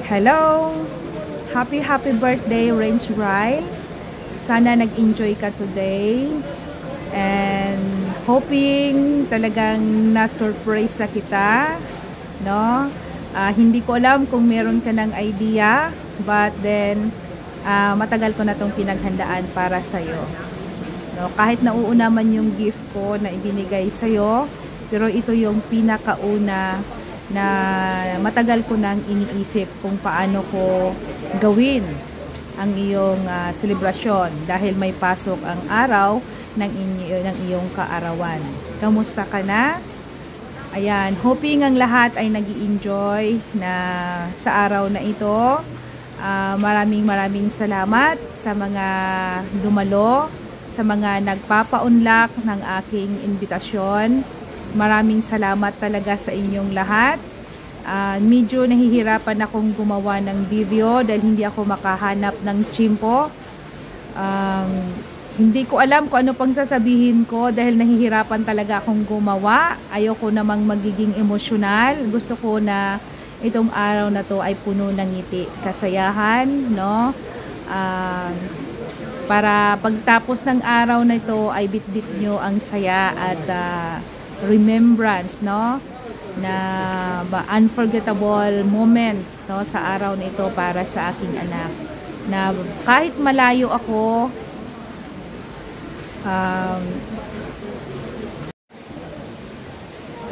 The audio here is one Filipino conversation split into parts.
Hello! Happy birthday, Range Ryle. Sana nag-enjoy ka today. And hoping talagang na-surprise sa kita. No? Hindi ko alam kung meron ka ng idea. But then, matagal ko na itong pinaghandaan para sa'yo. No? Kahit nauuna man yung gift ko na ibinigay sa'yo, pero ito yung pinakauna na matagal ko nang iniisip kung paano ko gawin ang iyong selebrasyon dahil may pasok ang araw ng iyong kaarawan. Kamusta ka na? Ayan, hoping ang lahat ay nag-i-enjoy na sa araw na ito. Maraming salamat sa mga dumalo, sa mga nagpapa-unlock ng aking imbitasyon. Maraming salamat talaga sa inyong lahat. Medyo nahihirapan akong gumawa ng video dahil hindi ako makahanap ng tsimpo. Hindi ko alam kung ano pang sasabihin ko dahil nahihirapan talaga akong gumawa. Ayoko namang magiging emosyonal. Gusto ko na itong araw na to ay puno ng ngiti, kasayahan, no? Para pagtapos ng araw na ito ay bitbit nyo ang saya at remembrance, no, na unforgettable moments, no, sa araw na ito para sa aking anak, na kahit malayo ako,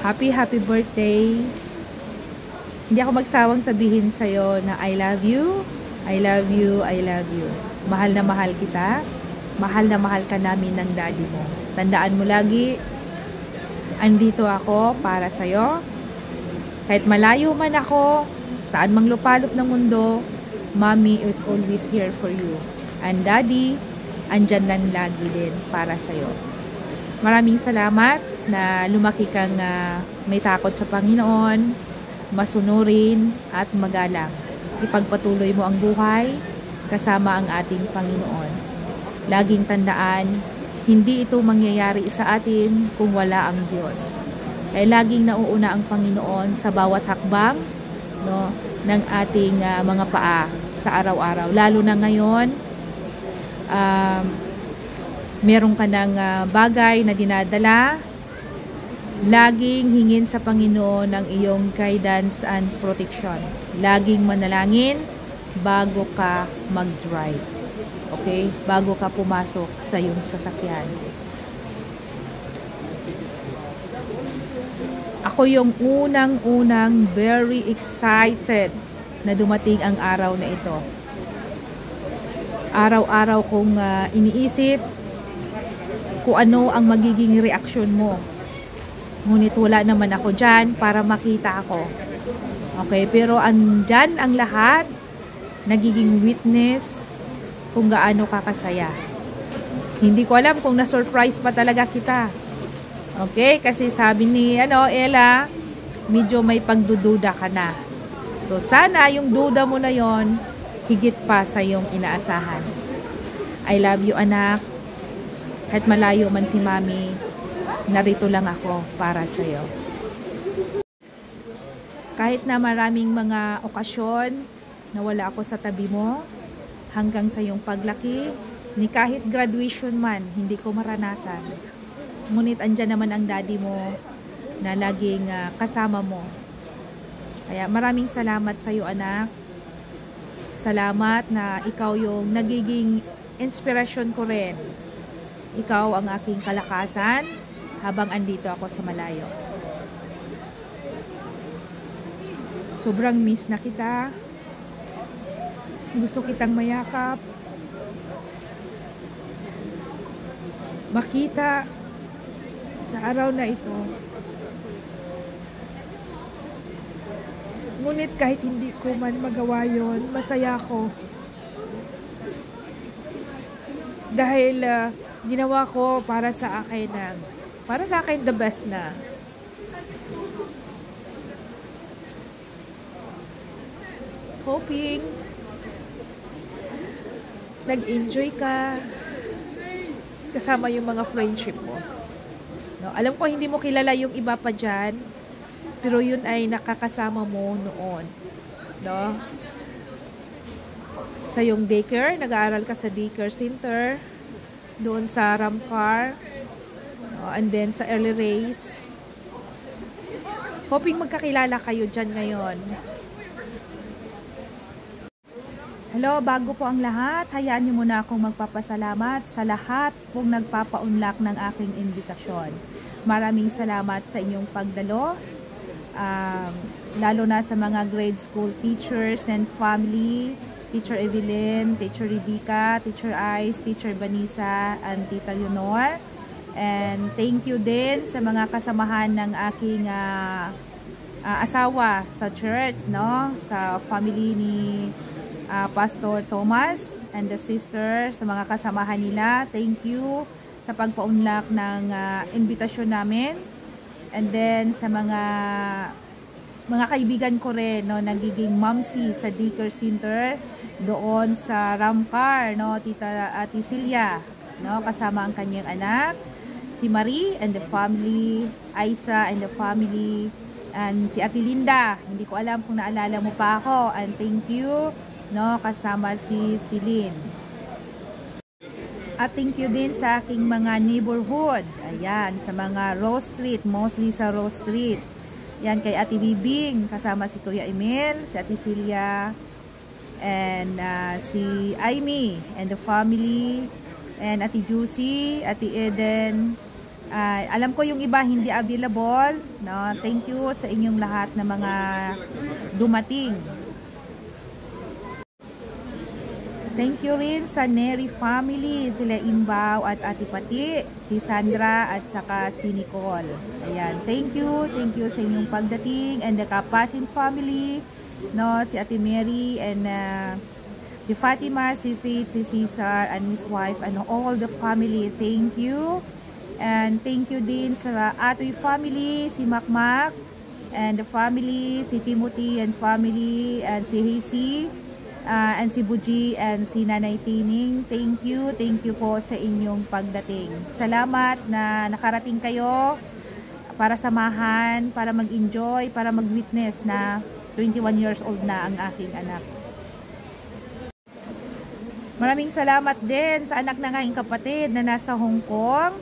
happy birthday. Hindi ako magsawang sabihin sa'yo na I love you, I love you, I love you. Mahal na mahal kita, mahal na mahal ka namin ng daddy mo. Tandaan mo lagi, andito ako para sa'yo. Kahit malayo man ako, saan mang lupalop ng mundo, mommy is always here for you. And daddy, andyan lang lagi din para sa'yo. Maraming salamat na lumaki kang may takot sa Panginoon, masunurin at magalang. Ipagpatuloy mo ang buhay kasama ang ating Panginoon. Laging tandaan, hindi ito mangyayari sa atin kung wala ang Diyos. Ay laging nauuna ang Panginoon sa bawat hakbang, no, ng ating mga paa sa araw-araw. Lalo na ngayon, meron ka ng bagay na dinadala. Laging hingin sa Panginoon ang iyong guidance and protection. Laging manalangin bago ka mag-drive. Okay? Bago ka pumasok sa iyong sasakyan. Ako yung unang very excited na dumating ang araw na ito. Araw-araw kong iniisip kung ano ang magiging reaksyon mo. Ngunit wala naman ako dyan para makita ako. Okay? Pero andyan ang lahat, nagiging witness kung gaano kakasaya. Hindi ko alam kung na-surprise pa talaga kita. Okay? Kasi sabi ni Ella, medyo may pagdududa ka na. So sana yung duda mo na yon higit pa sa yung inaasahan. I love you, anak. Kahit malayo man si mami, narito lang ako para sa'yo. Kahit na maraming mga okasyon na wala ako sa tabi mo, hanggang sa iyong paglaki, ni kahit graduation man, hindi ko maranasan. Ngunit andyan naman ang daddy mo na laging kasama mo. Kaya maraming salamat sa iyo, anak. Salamat na ikaw yung nagiging inspiration ko rin. Ikaw ang aking kalakasan habang andito ako sa malayo. Sobrang miss na kita. Gusto kitang mayakap, makita sa araw na ito. Ngunit kahit hindi ko man magawa yon, masaya ako. Dahil ginawa ko para sa akin the best na. Hoping nag-enjoy ka kasama yung mga friendship mo. No, alam ko hindi mo kilala yung iba pa dyan, pero yun ay nakakasama mo noon. No? sa yung daycare, nag-aaral ka sa daycare center, doon sa Ramcar, and then sa early race. Hoping magkakilala kayo dyan ngayon. Hello, bago po ang lahat, hayaan niyo muna akong magpapasalamat sa lahat pong nagpapaunlak ng aking imbitasyon. Maraming salamat sa inyong pagdalo, lalo na sa mga grade school teachers and family, Teacher Evelyn, Teacher Ridika, Teacher Ice, Teacher Vanessa, and Tita Leonor. And thank you din sa mga kasamahan ng aking asawa sa church, no? Sa family ni Pastor Thomas and the sister, sa mga kasamahan nila. Thank you sa pagpaunlak ng invitasyon namin. And then sa mga kaibigan ko rin, no, nagiging mamsi sa daycare center doon sa Ramcar, no, Ate Silya, no, kasama ang kanyang anak, si Marie and the family, Aisa and the family, and si Ate Linda. Hindi ko alam kung naalala mo pa ako, and thank you, no, kasama si Celine. At thank you din sa aking mga neighborhood. Ayan, sa mga Rose Street, mostly sa Rose Street. Yan, kay Ate Bibing, kasama si Kuya Emil, si Ate Celia, and si Aimee and the family, and Ate Juicy, Ate Eden. Alam ko yung iba hindi available, no? Thank you sa inyong lahat na mga dumating. Thank you rin sa Neri family, sila Imbaw at Ate Pati, si Sandra at saka si Nicole. Ayan, thank you sa inyong pagdating, and the Kapasin family, no, si Ate Mary and si Fatima, si Faith, si Cesar and his wife, and all the family. Thank you. And thank you din sa Atoy family, si Makmak and the family, si Timothy and family, and si Hazy, and si Buji and si Nanay Tining. Thank you po sa inyong pagdating. Salamat na nakarating kayo para samahan, para mag-enjoy, para mag-witness na 21 years old na ang aking anak. Maraming salamat din sa anak ng aking kapatid na nasa Hong Kong.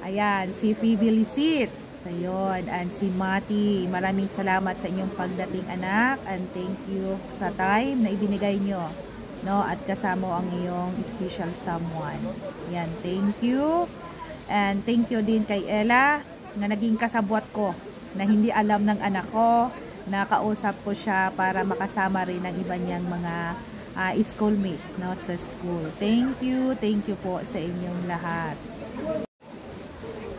Ayan, si Phoebe Lisit. Ayun, and si Mati. Maraming salamat sa inyong pagdating, anak, and thank you sa time na ibinigay nyo, no, at kasama ang iyong special someone. Yan, thank you. And thank you din kay Ella na naging kasabwat ko, na hindi alam ng anak ko, nakausap ko siya para makasama rin ang iba niyang mga schoolmate, no, sa school. Thank you po sa inyong lahat.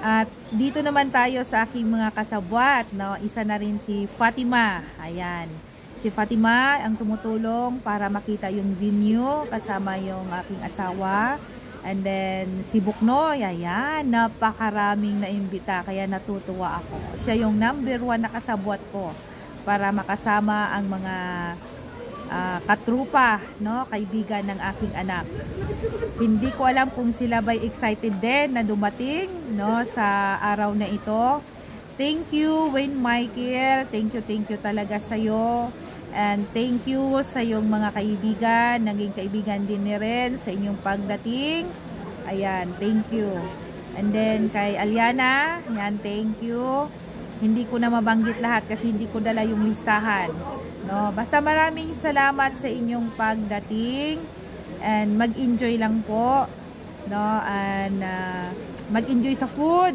At dito naman tayo sa aking mga kasabwat, no? Isa na rin si Fatima. Ayan. Si Fatima ang tumutulong para makita yung venue kasama yung aking asawa. And then si Buknoy, ayan, napakaraming naimbita kaya natutuwa ako. Siya yung number 1 na kasabwat ko para makasama ang mga katrupa, no, kaibigan ng aking anak. Hindi ko alam kung sila ba'y excited din na dumating, no, sa araw na ito. Thank you, Wayne Michael. Thank you talaga sa'yo. And thank you sa iyong mga kaibigan. Naging kaibigan din ni Ren sa inyong pagdating. Ayan, thank you. And then kay Aliana, yan, thank you. Hindi ko na mabanggit lahat kasi hindi ko dala yung listahan. No, basta maraming salamat sa inyong pagdating, and mag-enjoy lang po, no, and mag-enjoy sa food.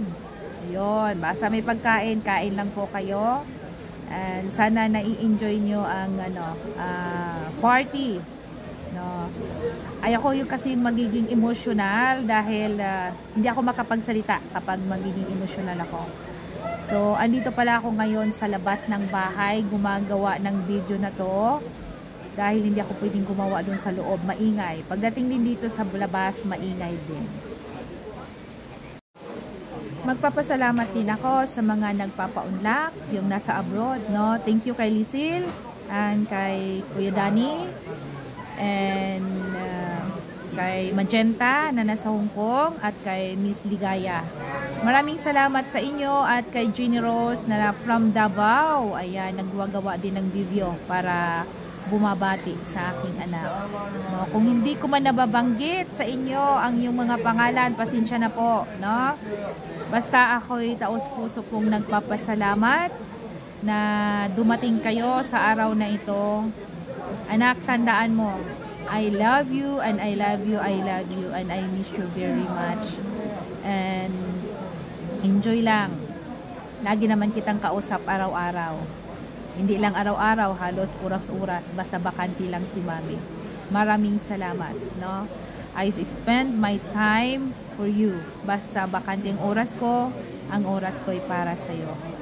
Ayun, basta may pagkain, kain lang po kayo, and sana nai-enjoy nyo ang party, no. Ayoko yung kasi magiging emotional dahil hindi ako makapagsalita kapag magiging emotional ako. So, andito pala ako ngayon sa labas ng bahay, gumagawa ng video na to. Dahil hindi ako pwedeng gumawa dun sa loob, maingay. Pagdating din dito sa labas, maingay din. Magpapasalamat din ako sa mga nagpapaunlak, yung nasa abroad, no? Thank you kay Lisil, and kay Kuya Danny, and kay Magenta na nasa Hong Kong, at kay Miss Ligaya. Maraming salamat sa inyo, at kay Jenny Rose na from Davao. Ayan, naggawa din ng video para bumabati sa aking anak. No? Kung hindi ko man nababanggit sa inyo ang yung mga pangalan, pasensya na po. No? Basta ako'y taos-puso pong nagpapasalamat na dumating kayo sa araw na ito. Anak, tandaan mo, I love you and I love you, I love you and I miss you very much. And enjoy lang. Lagi naman kitang kausap araw-araw. Hindi lang araw-araw, halos oras-oras. Basta bakante lang si Mami. Maraming salamat. No? I spend my time for you. Basta bakante ang oras ko, ang oras ko ay para sa'yo.